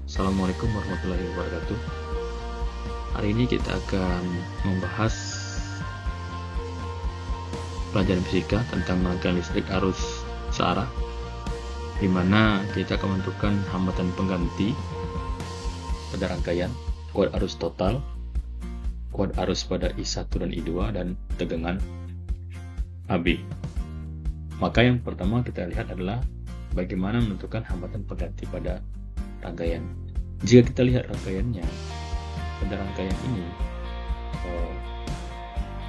Assalamualaikum warahmatullahi wabarakatuh. Hari ini kita akan membahas pelajaran fisika tentang rangkaian listrik arus searah, di mana kita akan menentukan hambatan pengganti pada rangkaian, kuat arus total, kuat arus pada I1 dan I2, dan tegangan AB. Maka yang pertama kita lihat adalah bagaimana menentukan hambatan pengganti pada rangkaian. Jika kita lihat rangkaiannya, pada rangkaian ini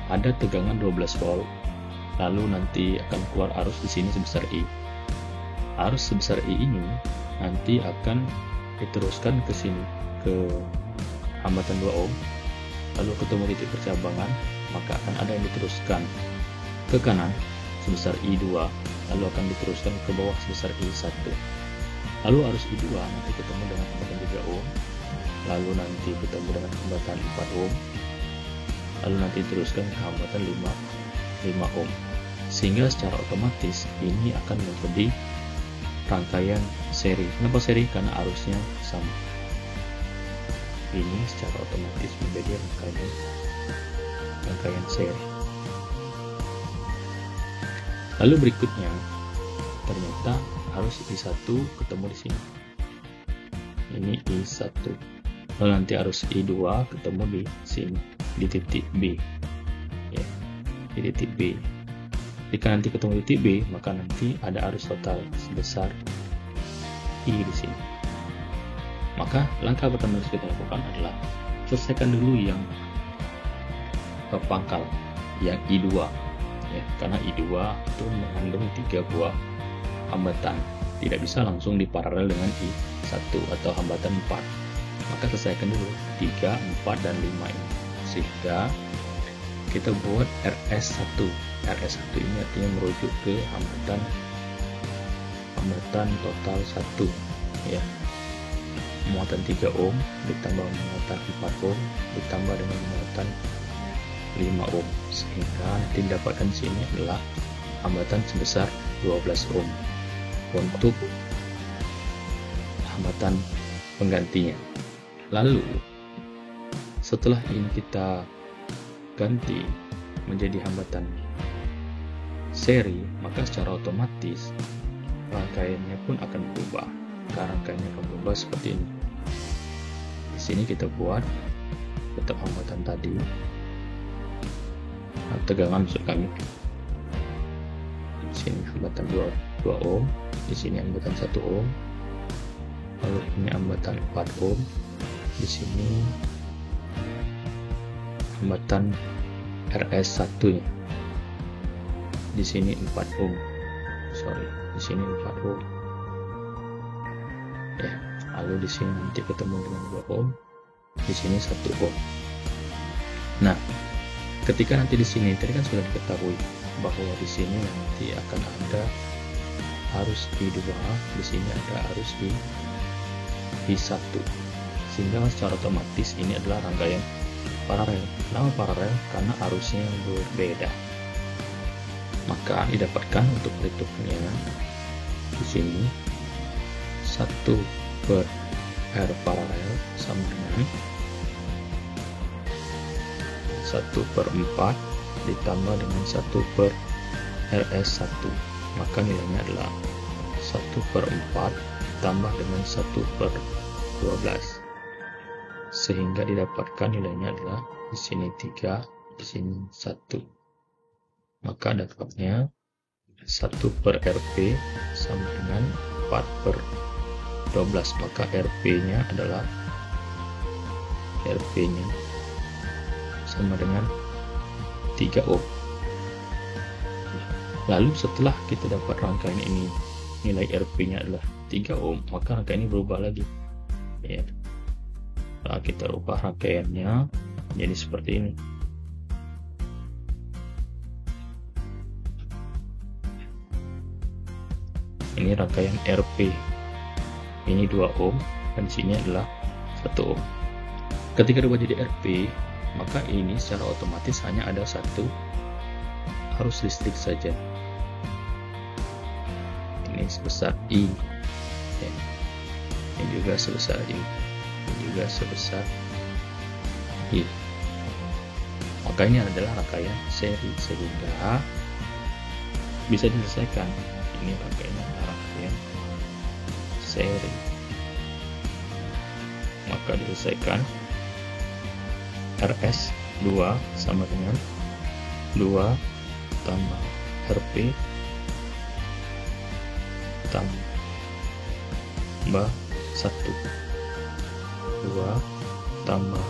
ada tegangan 12 volt, lalu nanti akan keluar arus di sini sebesar I. Arus sebesar I ini nanti akan diteruskan ke sini, ke hambatan 2 ohm, lalu ketemu titik percabangan, maka akan ada yang diteruskan ke kanan sebesar I2, lalu akan diteruskan ke bawah sebesar I1. Lalu arus I2 nanti ketemu dengan hambatan 3 ohm, lalu nanti ketemu dengan hambatan 4 ohm, lalu nanti teruskan ke hambatan 5 ohm. Sehingga secara otomatis ini akan menjadi rangkaian seri. Kenapa seri? Karena arusnya sama. Ini secara otomatis menjadi rangkaian seri. Lalu berikutnya, ternyata arus I1 ketemu di sini. Ini I1. Lalu nanti arus I2 ketemu di sini, di titik B. Ya, di titik B. Jika nanti ketemu di titik B, maka nanti ada arus total sebesar I di sini. Maka langkah pertama yang harus kita lakukan adalah selesaikan dulu yang pangkal, yang I2. Ya, karena I2 itu mengandung 3 buah hambatan, tidak bisa langsung diparalel dengan I1 atau hambatan 4. Maka selesaikan dulu 3, 4, dan 5 ini, sehingga kita buat RS1. RS1 ini artinya merujuk ke hambatan total 1, ya, muatan 3 ohm ditambah muatan 4 ohm ditambah dengan muatan 5 ohm, sehingga nanti didapatkan di sini adalah hambatan sebesar 12 ohm untuk hambatan penggantinya. Lalu setelah ini kita ganti menjadi hambatan seri, maka secara otomatis rangkaiannya pun akan berubah. Rangkaiannya akan berubah seperti ini. Di sini kita buat tetap hambatan tadi, tegangan maksud kami. Di sini hambatan 2 ohm, di sini hambatan 1 ohm, lalu ini hambatan 4 ohm, di sini hambatan RS1 nya, di sini 4 ohm, di sini 4 ohm, ya. Lalu di sini nanti ketemu dengan 2 ohm, di sini 1 ohm. Nah, ketika nanti di sini tadi kan sudah diketahui bahwa di sini nanti akan ada arus I2, di sini ada arus I1, sehingga secara otomatis ini adalah rangkaian paralel. Kenapa paralel? Karena arusnya berbeda. Maka didapatkan untuk perhitungannya di sini 1/R paralel sama dengan 1/4 ditambah dengan 1/RS1, maka nilainya adalah 1/4 ditambah dengan 1/12, sehingga didapatkan nilainya adalah di sini 3, di sini 1. Maka dapatnya 1/RP sama dengan 4/12, maka RP-nya adalah sama dengan 3 ohm. Lalu setelah kita dapat rangkaian ini, nilai RP-nya adalah 3 ohm, maka rangkaian ini berubah lagi, ya. Nah, kita ubah rangkaiannya jadi seperti ini. Ini rangkaian RP, ini 2 ohm, dan di sini adalah 1 ohm. Ketika diubah jadi RP, maka ini secara otomatis hanya ada satu arus listrik saja. Ini sebesar I. Ya. ini juga sebesar I, ini juga sebesar I. Maka ini adalah rangkaian seri, sehingga bisa diselesaikan. Ini rangkaiannya adalah rangkaian seri, maka diselesaikan. RS 2 sama dengan 2 tambah RP tambah 1, 2 tambah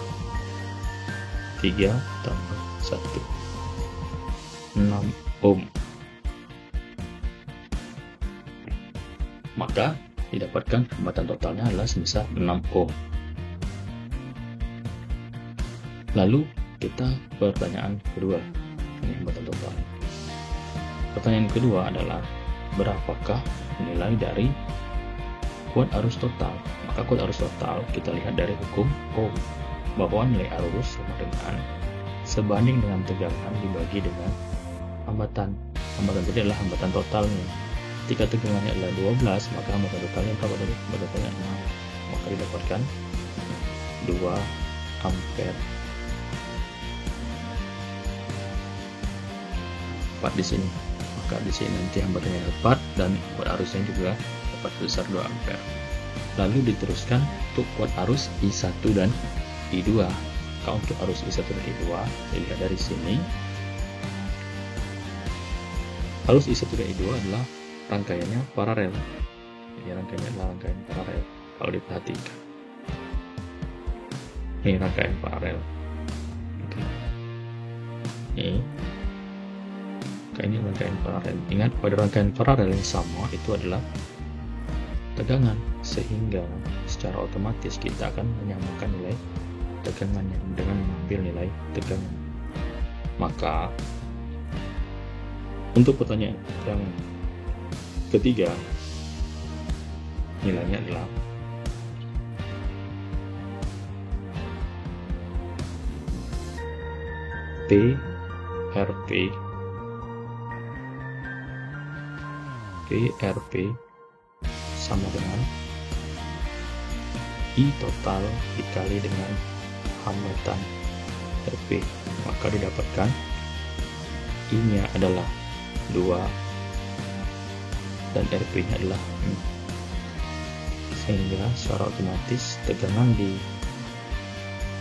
3 tambah 1, 6 ohm. Maka didapatkan hambatan totalnya adalah sebesar 6 ohm. Lalu kita pertanyaan kedua, ini hambatan total. Pertanyaan kedua adalah berapakah nilai dari kuat arus total? Maka kuat arus total kita lihat dari hukum Ohm, bahwa nilai arus sama dengan sebanding dengan tegangan dibagi dengan hambatan. Hambatan tadi adalah hambatan totalnya. Ketika tegangannya adalah 12, maka hambatan totalnya berapa tadi? Hambatan totalnya 6. Maka didapatkan 2 ampere. 4 di sini. Maka di sini nanti hambatannya 4 dan kuat arusnya juga dapat sebesar 2 ampere. Lalu diteruskan untuk kuat arus I1 dan I2. Kalau untuk arus I1 dan I2 dilihat dari sini. Arus I1 dan I2 adalah rangkaiannya paralel. Jadi rangkaiannya adalah rangkaian paralel. Kalau diperhatikan, ini rangkaian paralel. Oke. Ini rangkaian paralel. Ingat, pada rangkaian paralel yang sama itu adalah tegangan, sehingga secara otomatis kita akan menyamakan nilai tegangannya dengan mengambil nilai tegangan. Maka untuk pertanyaan yang ketiga, nilainya adalah PRP sama dengan I total dikali dengan hambatan RP. Maka didapatkan I-nya adalah 2 dan RP-nya adalah 6. Sehingga secara otomatis tegangan di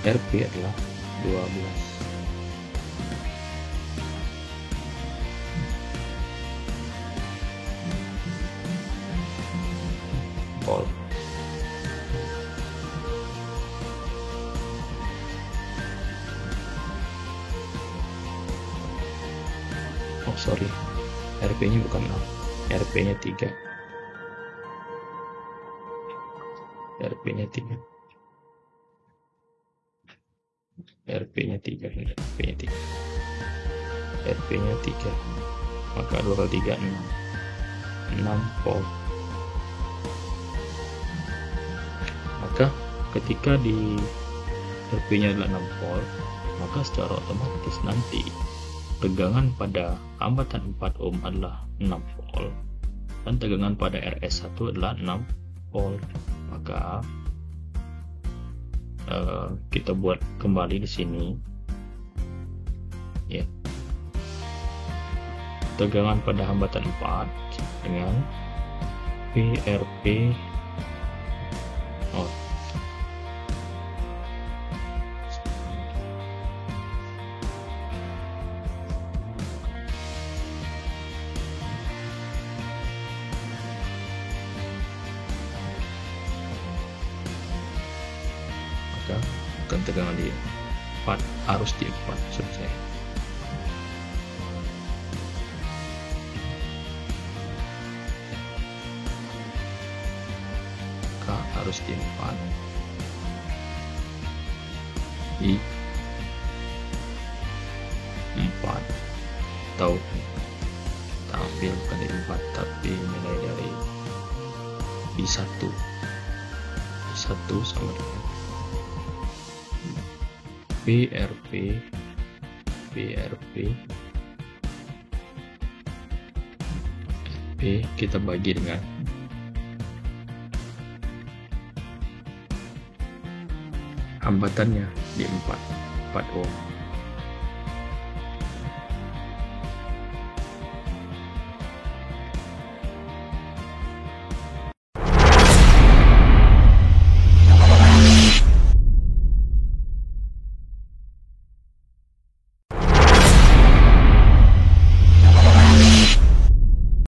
RP adalah 12 volt. Oh sorry, RP-nya bukan 6, RP-nya 3. RP-nya 3. RP-nya 3. RP-nya 3. RP-nya 3. Maka 2 kali 3 6 volt. Maka ketika di RP-nya adalah 6 volt, maka secara otomatis nanti tegangan pada hambatan 4 ohm adalah 6 volt dan tegangan pada RS1 adalah 6 volt. Maka kita buat kembali di sini ya. Tegangan pada hambatan 4 dengan PRP akan tegangan di 4, arus di 4 maksud saya. Maka arus di 4 I 4 atau kita ambil bukan dari 4 tapi nilai dari I1 sama dengan PRP kita bagi dengan hambatannya di 4 ohm.